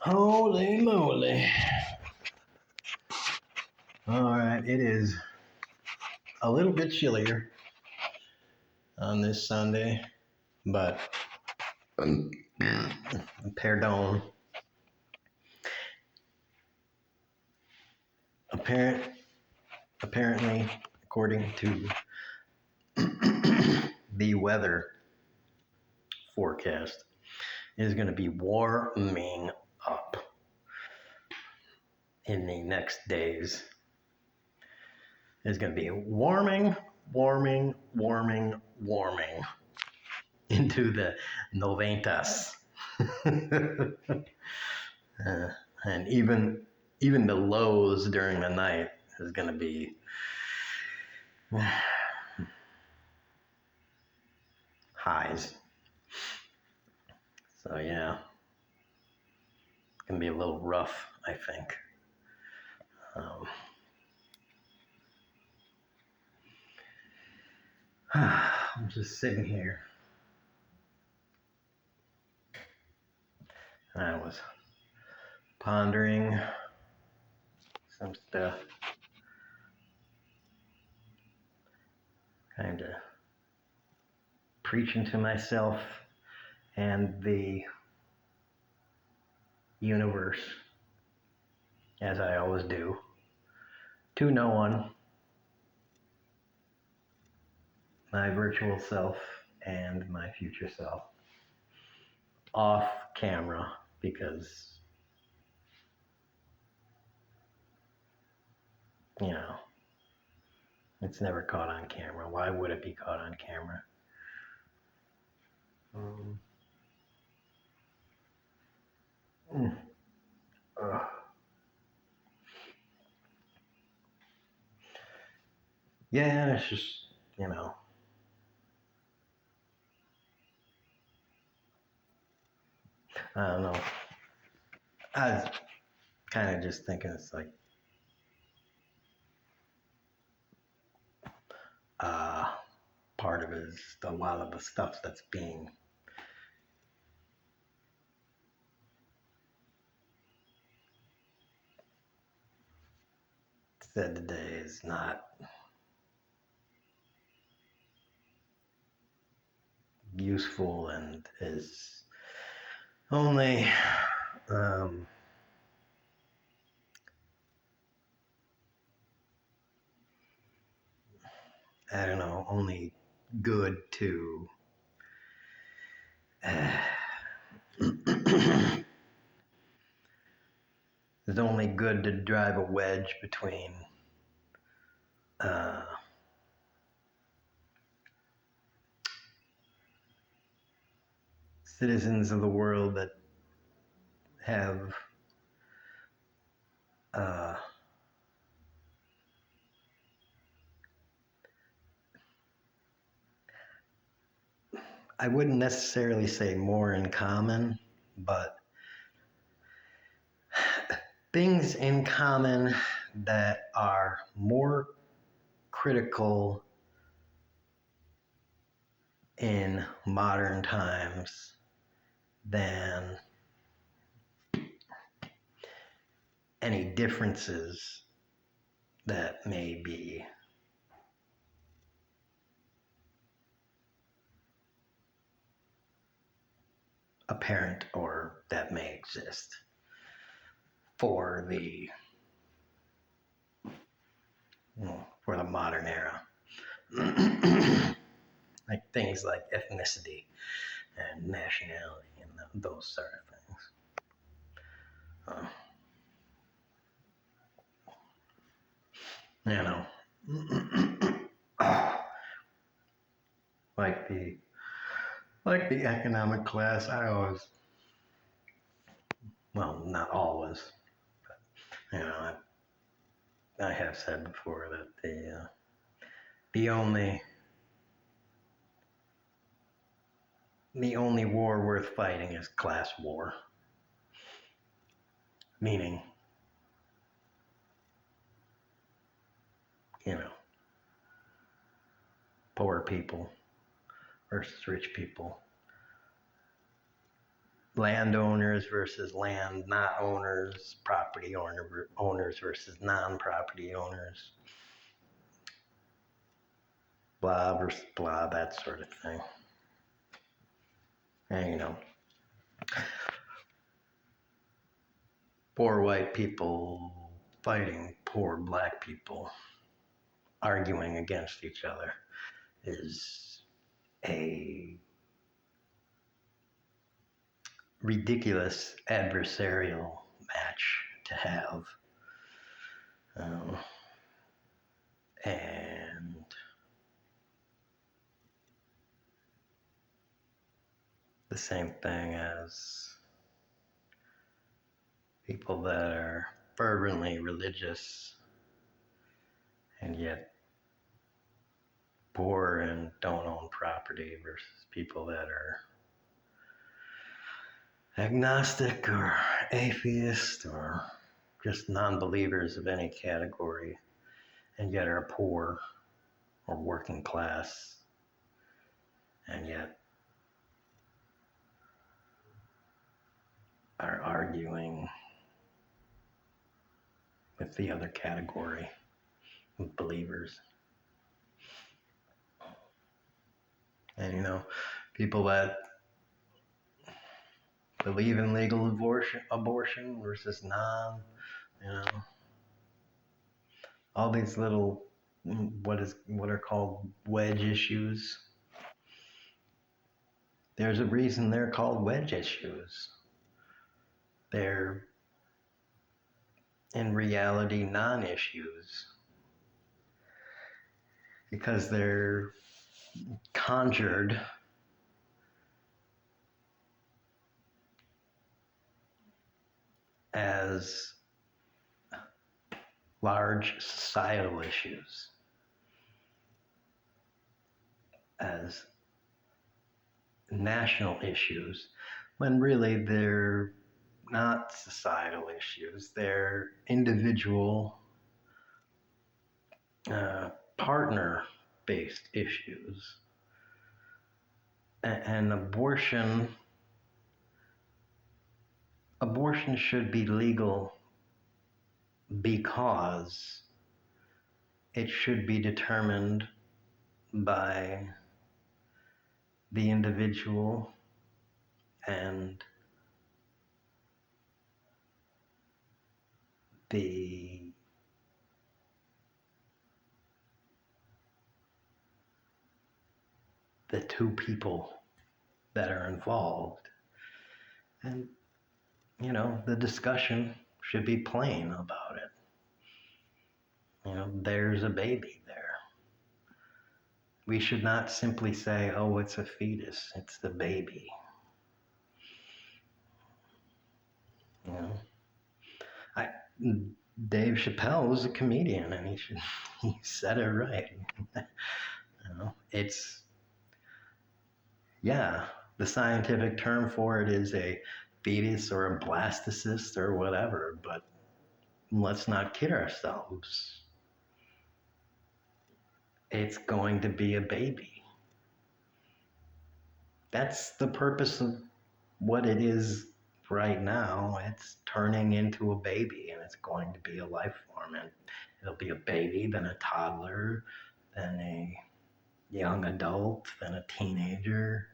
Holy moly. All right, it is a little bit chillier on this Sunday, but pardon. Apparently, according to the weather forecast, it is going to be warming up in the next days. It's going to be warming into the noventas. And even the lows during the night is going to be highs. So yeah, it's going to be a little rough, I think. I'm just sitting here. I was pondering some stuff, kind of preaching to myself and the universe, as I always do, to no one, my virtual self and my future self, off camera, because, it's never caught on camera. Why would it be caught on camera? Yeah, it's just, I don't know. I was kind of just thinking it's like, part of it is a lot of the stuff that's being said today is not useful and is only I don't know, only good to it's only good to drive a wedge between citizens of the world that have I wouldn't necessarily say more in common, but things in common that are more critical in modern times than any differences that may be apparent or that may exist for the modern era. Like things like ethnicity and nationality and those sort of things. Like the economic class, I always, well, not always, but I have said before that the only war worth fighting is class war, meaning, poor people versus rich people landowners versus land not owners, property owners versus non-property owners, blah versus blah, that sort of thing. And poor white people fighting poor black people, arguing against each other, is a ridiculous adversarial match to have. And the same thing as people that are fervently religious and yet poor and don't own property versus people that are agnostic or atheist or just non-believers of any category and yet are poor or working class and yet are arguing with the other category of believers. And people that believe in legal abortion versus non, all these little what are called wedge issues. There's a reason they're called wedge issues. They're in reality non-issues because they're conjured as large societal issues, as national issues, when really they're not societal issues. They're individual partner-based issues. And abortion should be legal because it should be determined by the individual and the two people that are involved. And, the discussion should be plain about it. There's a baby there. We should not simply say, oh, it's a fetus, it's the baby. Dave Chappelle was a comedian and he said it right. It's, the scientific term for it is a fetus or a blastocyst or whatever, but let's not kid ourselves. It's going to be a baby. That's the purpose of what it is right now. It's turning into a baby and it's going to be a life form, and it'll be a baby, then a toddler, then a young adult, then a teenager,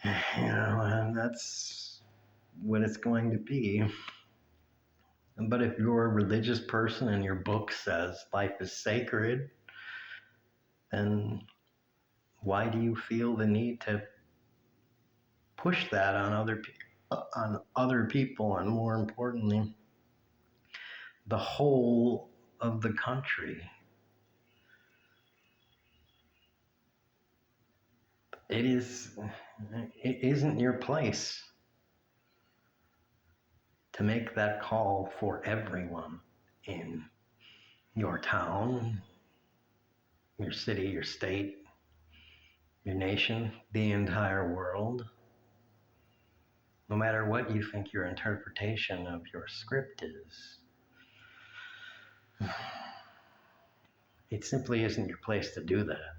and that's what it's going to be. But if you're a religious person and your book says life is sacred, then why do you feel the need to push that on other people, and more importantly, the whole of the country? It isn't your place to make that call for everyone in your town, your city, your state, your nation, the entire world. No matter what you think your interpretation of your script is, it simply isn't your place to do that.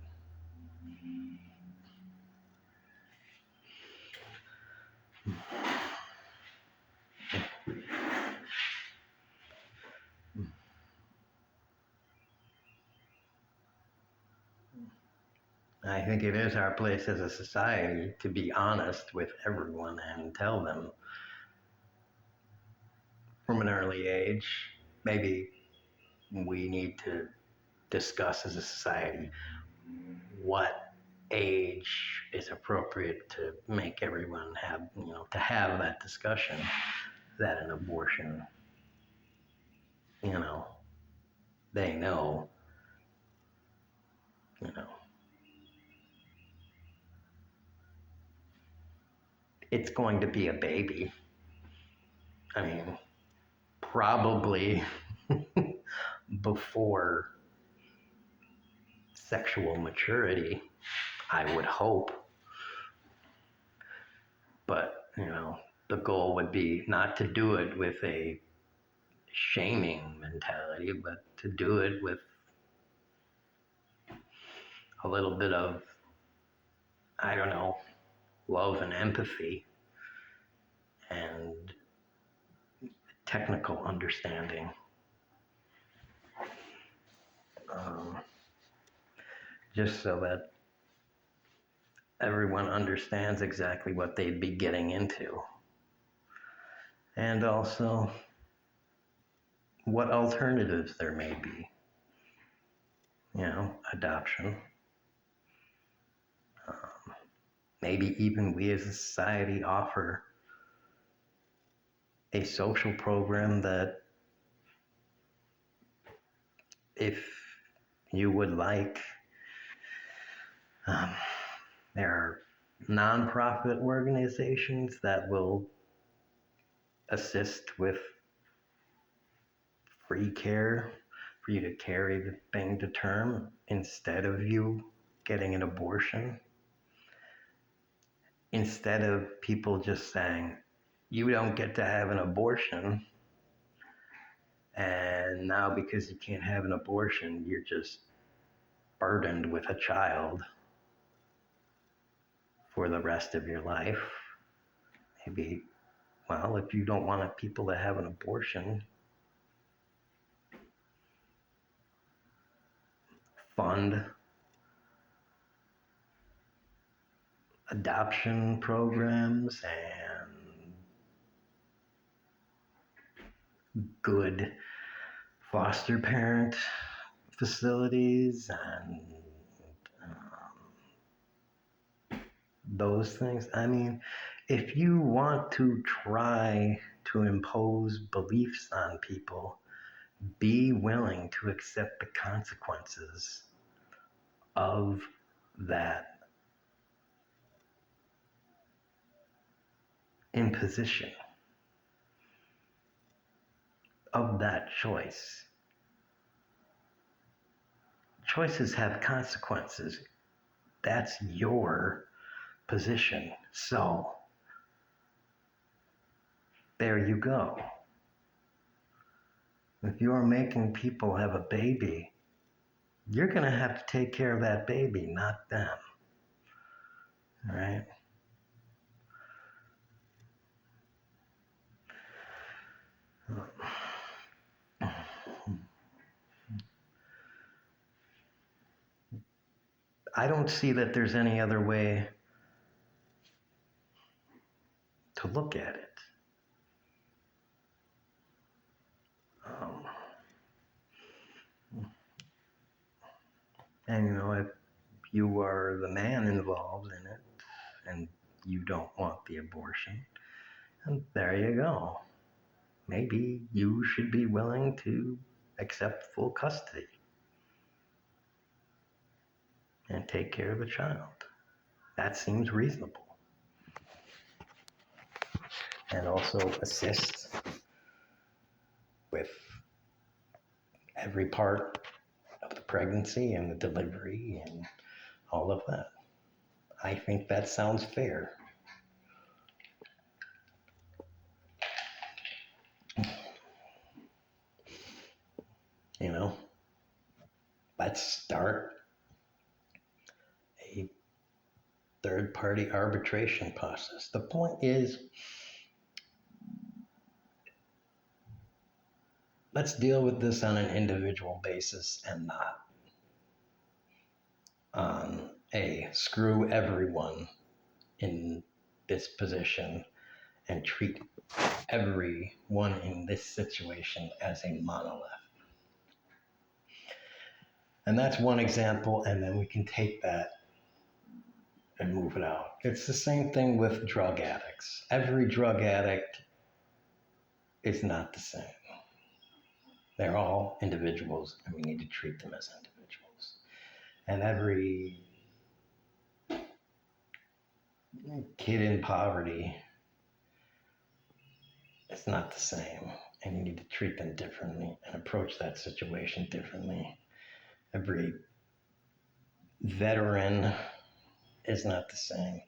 I think it is our place as a society to be honest with everyone and tell them from an early age, maybe we need to discuss as a society what age is appropriate to make everyone have, to have that discussion that an abortion, you know, they know, you know, it's going to be a baby. I mean, probably before sexual maturity, I would hope. But, the goal would be not to do it with a shaming mentality, but to do it with a little bit of, I don't know, love and empathy and technical understanding. Um, just so that everyone understands exactly what they'd be getting into. And also what alternatives there may be. Adoption. Maybe even we as a society offer a social program that, if you would like, there are nonprofit organizations that will assist with free care for you to carry the thing to term instead of you getting an abortion. Instead of people just saying, you don't get to have an abortion, and now because you can't have an abortion, you're just burdened with a child for the rest of your life. Maybe, well, if you don't want people to have an abortion, fund adoption programs and good foster parent facilities and those things. I mean, if you want to try to impose beliefs on people, be willing to accept the consequences of that imposition, of that choice. Choices have consequences. That's your position. So, there you go. If you're making people have a baby, you're going to have to take care of that baby, not them. All right? I don't see that there's any other way to look at it. And if you are the man involved in it and you don't want the abortion, and there you go. Maybe you should be willing to accept full custody and take care of the child. That seems reasonable. And also assist with every part of the pregnancy and the delivery and all of that. I think that sounds fair. Let's start a third-party arbitration process. The point is, let's deal with this on an individual basis and not on screw everyone in this position and treat everyone in this situation as a monolith. And that's one example, and then we can take that and move it out. It's the same thing with drug addicts. Every drug addict is not the same. They're all individuals, and we need to treat them as individuals. And every kid in poverty is not the same, and you need to treat them differently and approach that situation differently. Every veteran is not the same.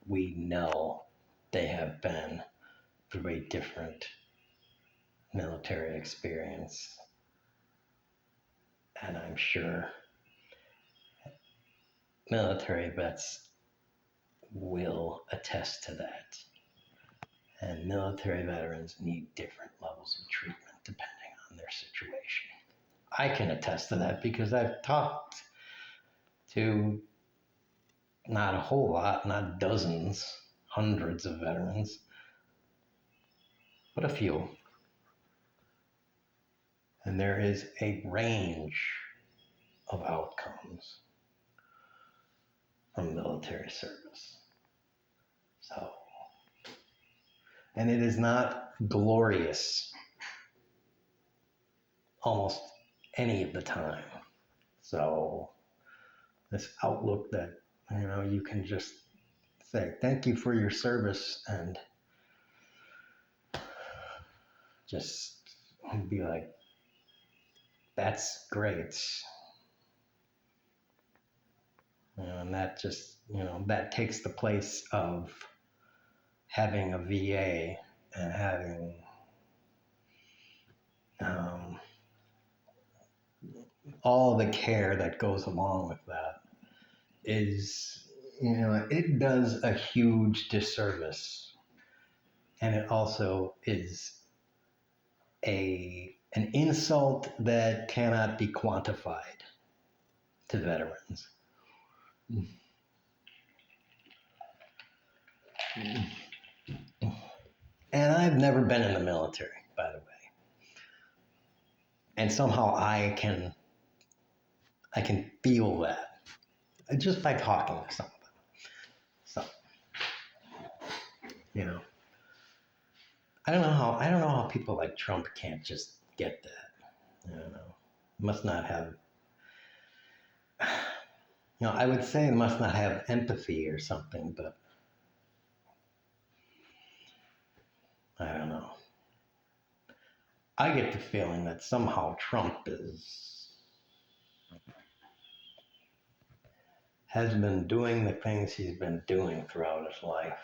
We know they have been through a different military experience, and I'm sure military vets will attest to that. And military veterans need different levels of treatment depending on their situation. I can attest to that because I've talked to not a whole lot, not dozens, hundreds of veterans, but a few. And there is a range of outcomes from military service. So, and it is not glorious almost any of the time. So this outlook that, you can just say, thank you for your service, and just be like, that's great. And that just, that takes the place of having a VA and having all the care that goes along with that is, it does a huge disservice. And it also is an insult that cannot be quantified to veterans. And I've never been in the military, by the way. And somehow I can feel that just by talking to some of them. So, I don't know how people like Trump can't just get that. I don't know. Must not have, I would say must not have empathy or something, but I don't know. I get the feeling that somehow Trump has been doing the things he's been doing throughout his life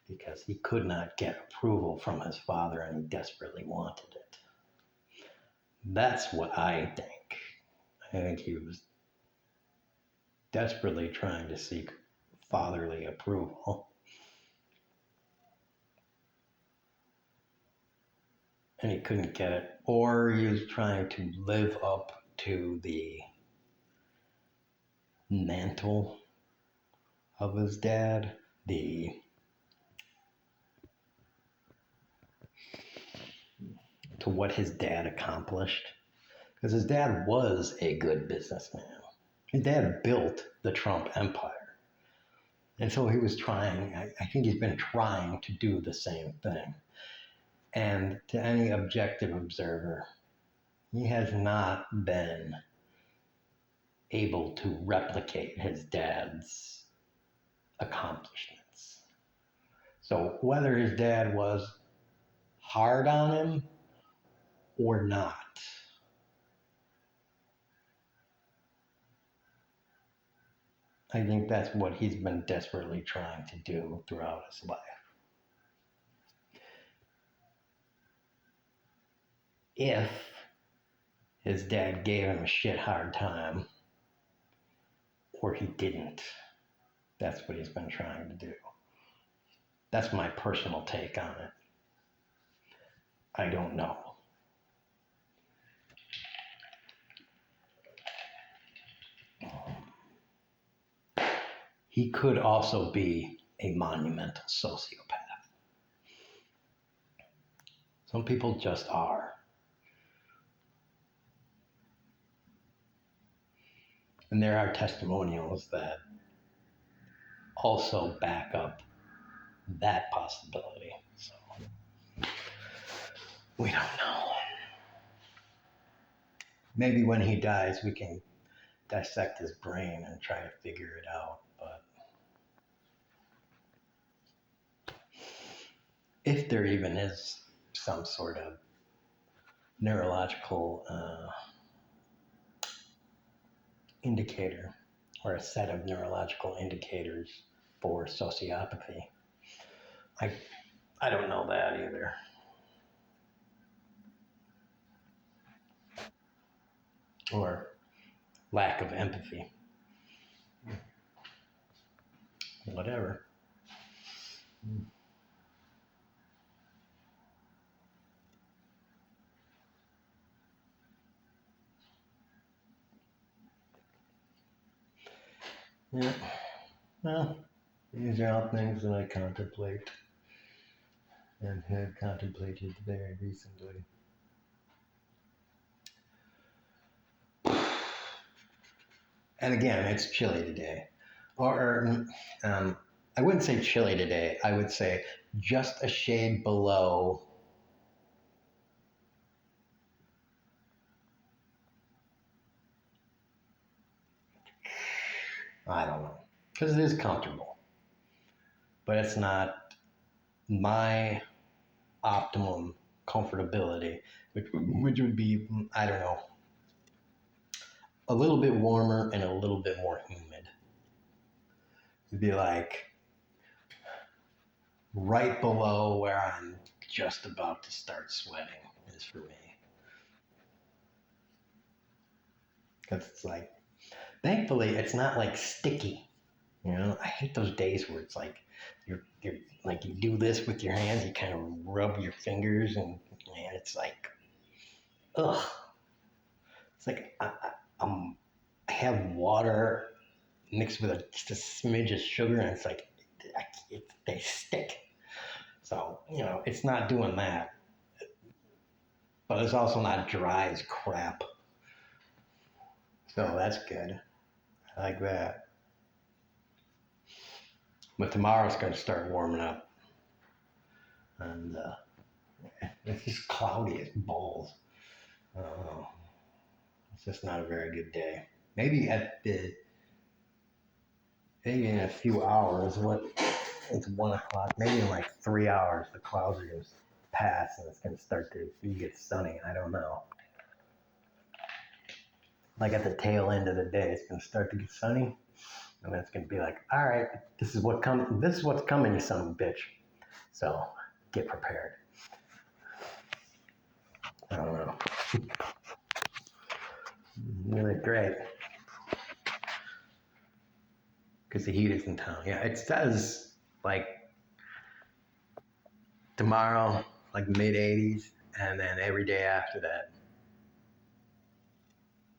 because he could not get approval from his father and he desperately wanted it. That's what I think. I think he was desperately trying to seek fatherly approval. And he couldn't get it. Or he was trying to live up to the mantle of his dad, to what his dad accomplished. Because his dad was a good businessman. His dad built the Trump empire. And so he was trying, I think he's been trying to do the same thing. And to any objective observer, he has not been able to replicate his dad's accomplishments. So whether his dad was hard on him or not, I think that's what he's been desperately trying to do throughout his life. If his dad gave him a shit hard time, or he didn't, that's what he's been trying to do. That's my personal take on it. I don't know. he could also be a monumental sociopath. Some people just are. And there are testimonials that also back up that possibility. So we don't know. Maybe when he dies, we can dissect his brain and try to figure it out. But if there even is some sort of neurological indicator or a set of neurological indicators for sociopathy, I don't know that either. Or lack of empathy. Whatever. Yeah. Well, these are all things that I contemplate and have contemplated very recently. And again, it's chilly today. Or I wouldn't say chilly today. I would say just a shade below I don't know. Because it is comfortable. But it's not my optimum comfortability, which would be, I don't know, a little bit warmer and a little bit more humid. It'd be like right below where I'm just about to start sweating is for me. Because it's like, thankfully, it's not like sticky. You know, I hate those days where it's like you're like you do this with your hands, you kind of rub your fingers, and man, it's like, ugh. It's like I have water mixed with just a smidge of sugar, and it's like they stick. So it's not doing that, but it's also not dry as crap. So that's good. I like that. But tomorrow's going to start warming up, and it's just cloudy as balls. It's just not a very good day. Maybe maybe in a few hours, it's 1 o'clock. Maybe in like 3 hours, the clouds are going to pass and it's going to start to get sunny. I don't know. Like at the tail end of the day, it's going to start to get sunny, and then it's going to be like, all right, this is what's coming, you son of a bitch. So get prepared. I don't know. Really great. Because the heat is in town. Yeah, it says like tomorrow, like mid 80s, and then every day after that,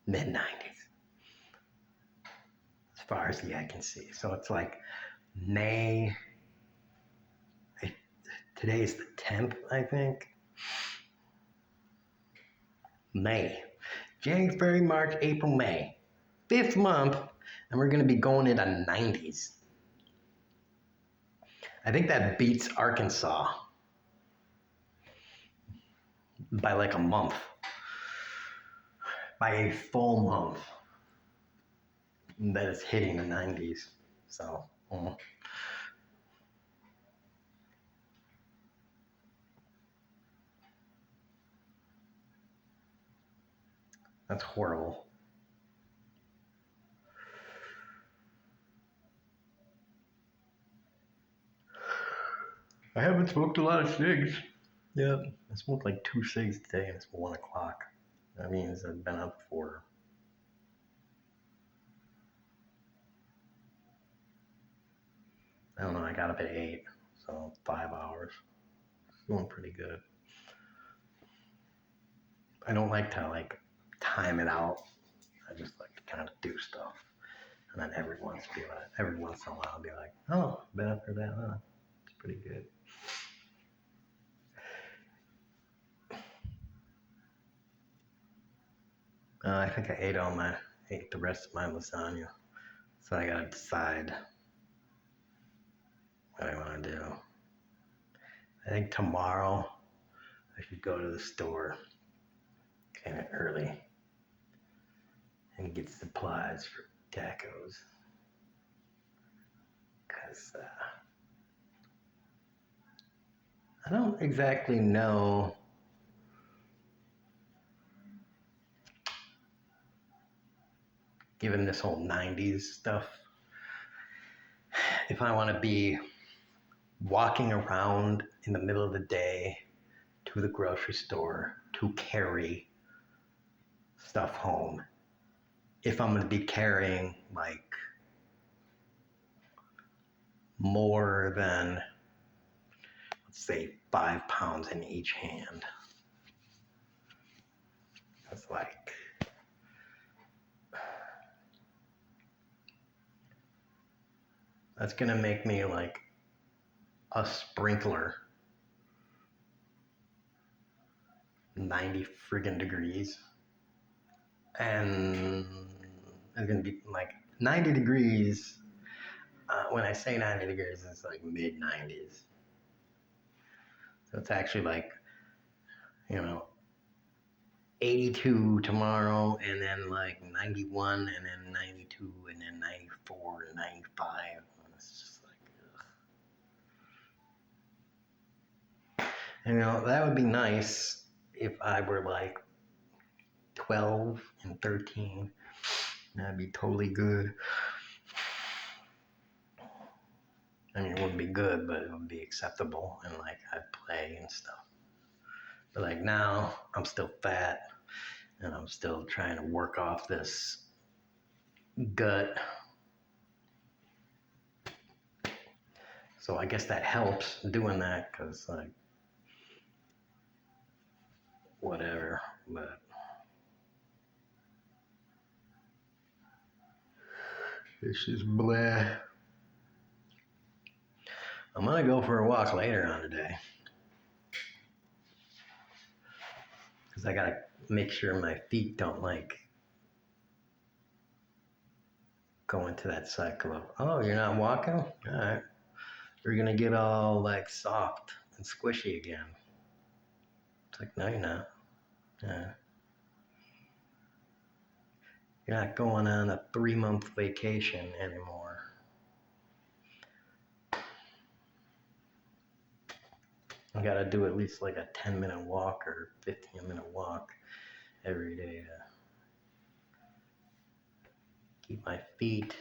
mid 90s, as far as the eye can see. So it's like May. Today's the 10th, I think. May. January, February, March, April, May. 5th month, and we're going to be going into 90s. I think that beats Arkansas by like a month. By a full month. That is hitting the 90s. So, that's horrible. I haven't smoked a lot of cigs. Yeah, I smoked like 2 cigs today, and it's 1 o'clock. That means I've been up for I don't know, I got up at 8, so 5 hours. It's doing pretty good. I don't like to time it out. I just like to kind of do stuff. And then every once in a while, I'll be like, oh, been up for that, huh? It's pretty good. I think I ate the rest of my lasagna. So I gotta decide what I want to do. I think tomorrow I should go to the store kind of early and get supplies for tacos. Because I don't exactly know given this whole 90s stuff, if I want to be walking around in the middle of the day to the grocery store to carry stuff home, if I'm going to be carrying like more than, let's say, 5 pounds in each hand. It's like, that's going to make me like a sprinkler 90 friggin' degrees. And it's going to be like 90 degrees. When I say 90 degrees, it's like mid 90s. So it's actually like, 82 tomorrow, and then like 91, and then 92, and then 94, and 95. And it's just like, ugh. And that would be nice if I were like 12 and 13. That'd be totally good. I mean, it wouldn't be good, but it would be acceptable, and like I'd play and stuff. But like now, I'm still fat, and I'm still trying to work off this gut. So I guess that helps doing that, because like, whatever, but it's just blah. I'm gonna go for a walk later on today, because I gotta make sure my feet don't like go into that cycle of, oh, you're not walking? All right. You're gonna get all like soft and squishy again. It's like, no, you're not. Yeah. You're not going on a 3-month vacation anymore. I gotta do at least like a 10-minute walk or 15-minute walk every day to keep my feet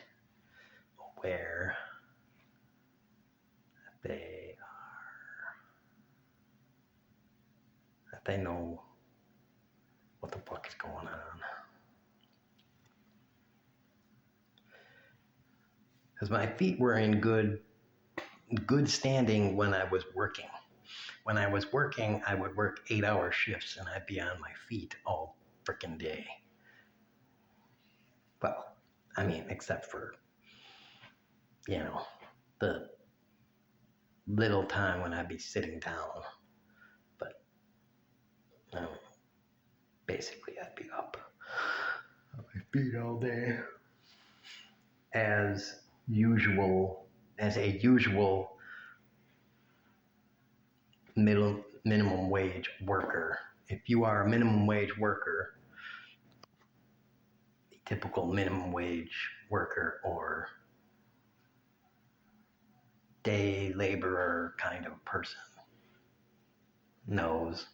aware that they know what the fuck is going on. Because my feet were in good standing when I was working. When I was working, I would work 8-hour shifts and I'd be on my feet all freaking day. Well, I mean, except for, the little time when I'd be sitting down. But basically, I'd be up on my feet all day. As a usual minimum wage worker. If you are a minimum wage worker, the typical minimum wage worker or day laborer kind of person knows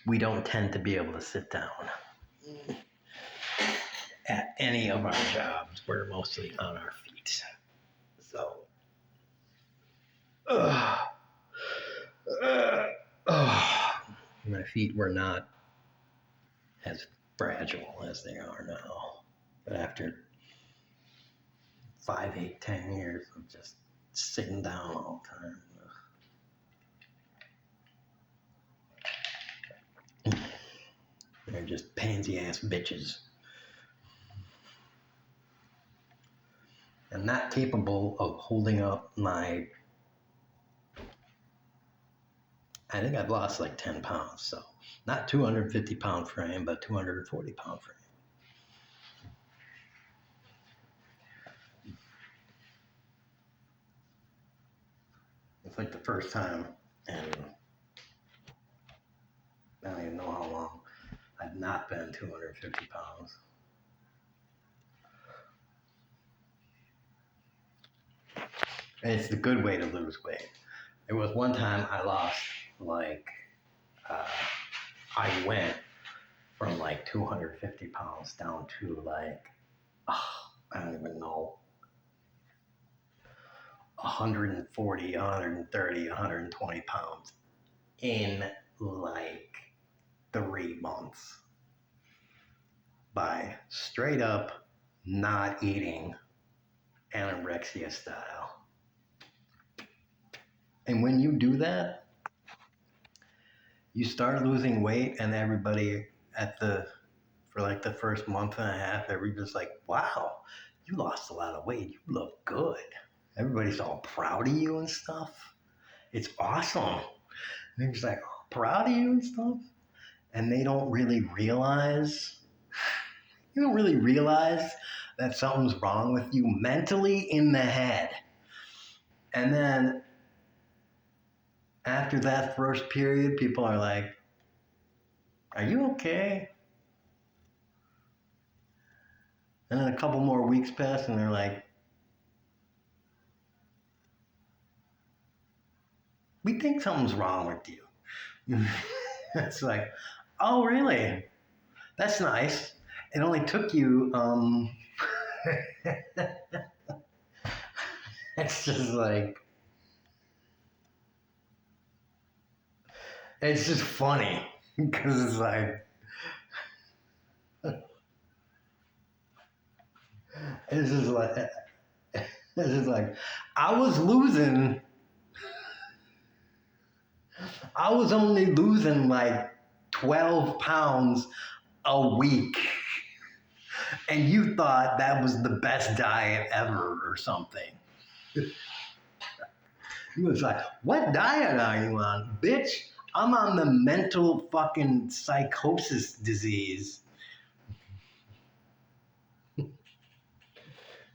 we don't tend to be able to sit down at any of our jobs. We're mostly on our feet. So, my feet were not as fragile as they are now. But after 5, 8, 10 years of just sitting down all the time, they're just pansy ass bitches. and not capable of holding up I think I've lost like 10 pounds. So not 250-pound frame, but 240-pound frame. It's like the first time, and I don't even know how long I've not been 250 pounds. And it's the good way to lose weight. There was one time I lost like, uh, I went from like 250 pounds down to like, I don't even know, 140, 130, 120 pounds in like 3 months by straight up not eating, anorexia style. And when you do that, you start losing weight, and everybody for like the first month and a half, everybody's like, wow, you lost a lot of weight. You look good. Everybody's all proud of you and stuff. It's awesome. And they're just like, oh, proud of you and stuff. And they don't really realize, you don't really realize that something's wrong with you mentally in the head. And then after that first period, people are like, are you okay? And then a couple more weeks pass, and they're like, we think something's wrong with you. It's like, oh, really? That's nice. It only took you, it's just like, it's just funny because it's like, it's just like, it's just like, I was losing, I was only losing like 12 pounds a week. And you thought that was the best diet ever or something. He was like, what diet are you on? Bitch, I'm on the mental fucking psychosis disease.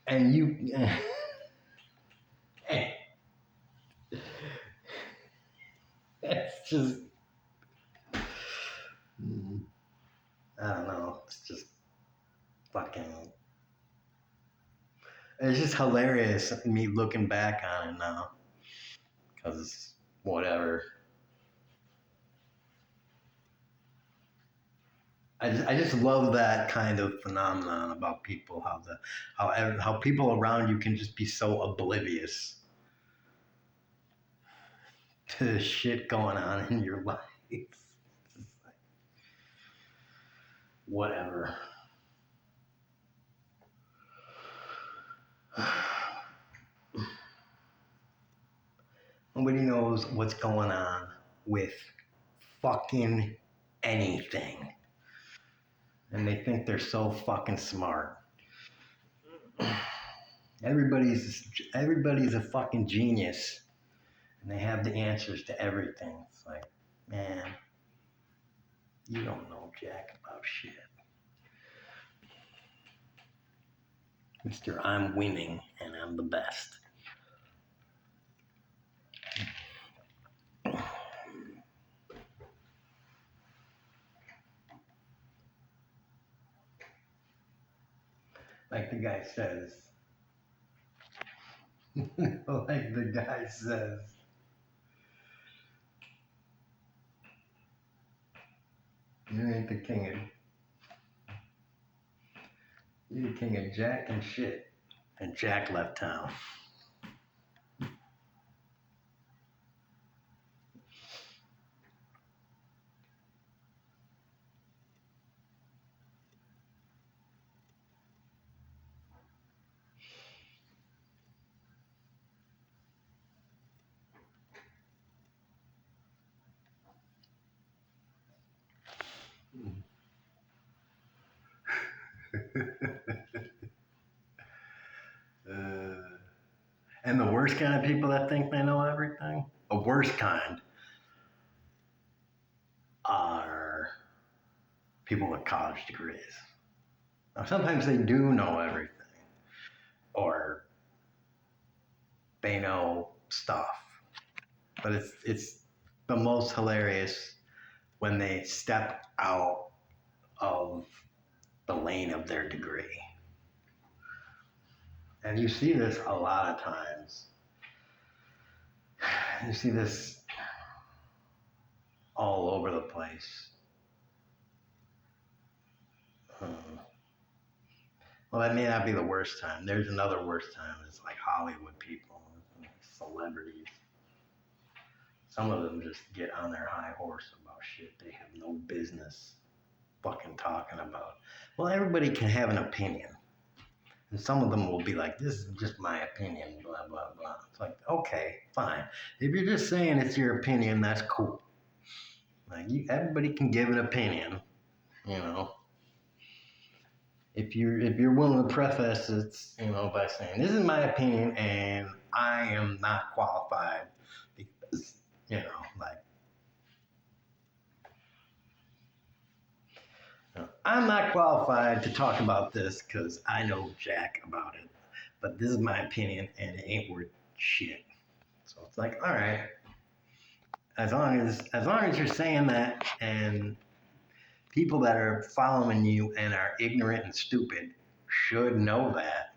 And you, it's just, I don't know. It's just fucking, it's just hilarious me looking back on it now. Because whatever. I just love that kind of phenomenon about people, how people around you can just be so oblivious to the shit going on in your life. It's like, whatever. Nobody knows what's going on with fucking anything. And they think they're so fucking smart. Everybody's a fucking genius. And they have the answers to everything. It's like, man, you don't know jack about shit. Mr. I'm winning and I'm the best. Like the guy says, like the guy says, you ain't the king you're the king of jack and shit. And Jack left town. worst kind of people that think they know everything, the worst kind are people with college degrees. Now, sometimes they do know everything, or they know stuff, but it's the most hilarious when they step out of the lane of their degree. And you see this a lot of times. You see this all over the place. Well, that may not be the worst time. There's another worst time. It's like Hollywood people, celebrities. Some of them just get on their high horse about shit they have no business fucking talking about. Well, everybody can have an opinion. And some of them will be like, this is just my opinion, blah, blah, blah. It's like, okay, fine. If you're just saying it's your opinion, that's cool. Like, everybody can give an opinion, you know. If you're willing to preface it, you know, by saying, this is my opinion and I am not qualified because, you know, like, I'm not qualified to talk about this because I know jack about it. But this is my opinion and it ain't worth shit. So it's like, all right, as long as you're saying that and people that are following you and are ignorant and stupid should know that.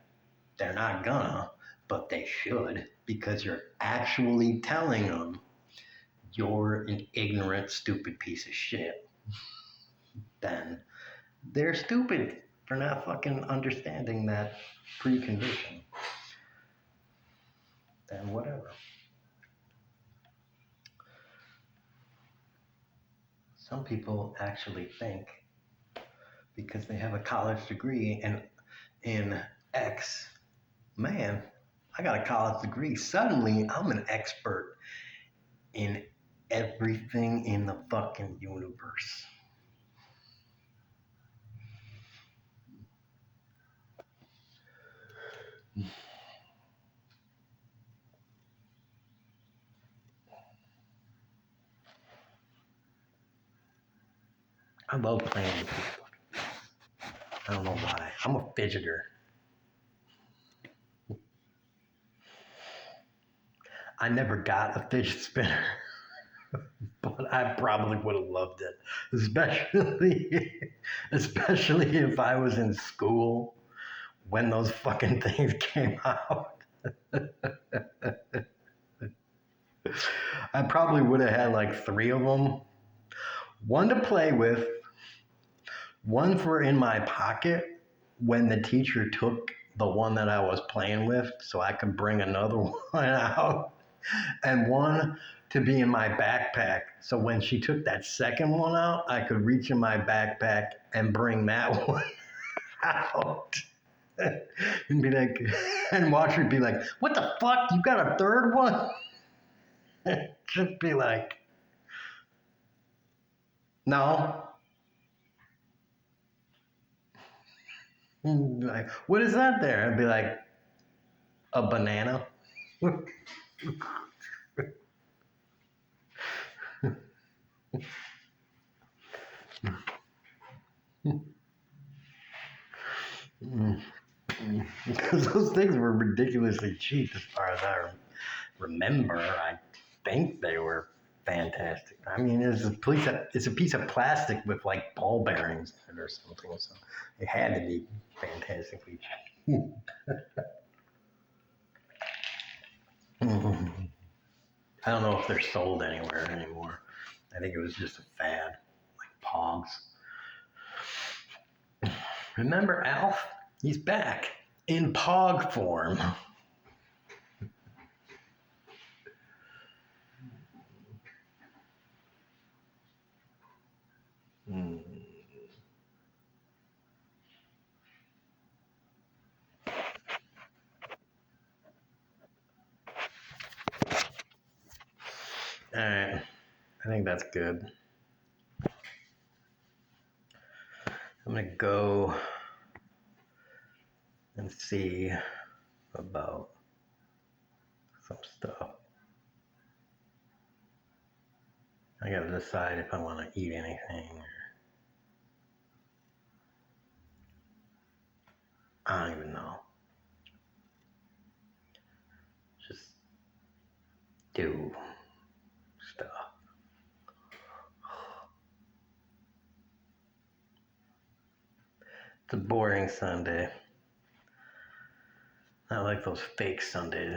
They're not gonna, but they should, because you're actually telling them you're an ignorant, stupid piece of shit. Then they're stupid for not fucking understanding that precondition. Then whatever. Some people actually think because they have a college degree and in X, man, I got a college degree. Suddenly, I'm an expert in everything in the fucking universe. I love playing with people. I don't know why. I'm a fidgeter. I never got a fidget spinner, but I probably would have loved it, especially if I was in school when those fucking things came out. I probably would have had like 3 of them, one to play with, one for in my pocket when the teacher took the one that I was playing with so I could bring another one out, and one to be in my backpack. So when she took that second one out, I could reach in my backpack and bring that one out. And be like, and watch her be like, what the fuck? You got a third one? Just be like, no. Like, what is that there? I'd be like, a banana. Because those things were ridiculously cheap as far as I remember. I think they were fantastic. I mean, it's a piece of plastic with like ball bearings in it or something, so it had to be fantastically cheap. I don't know if they're sold anywhere anymore. I think it was just a fad, like Pogs. Remember Alf? He's back in Pog form. All right, I think that's good. I'm gonna go and see about some stuff. I gotta decide if I want to eat anything or I don't even know. Just do stuff. It's a boring Sunday. Not like those fake Sundays.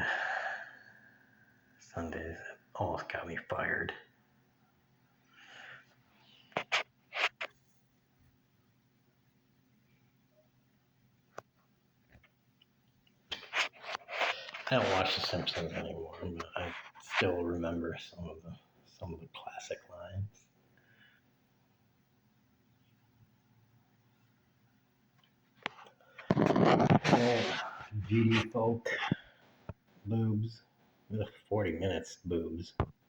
Sundays that almost got me fired. I don't watch The Simpsons anymore, but I still remember some of the classic lines. GD folk, boobs. Ugh, 40 minutes, boobs.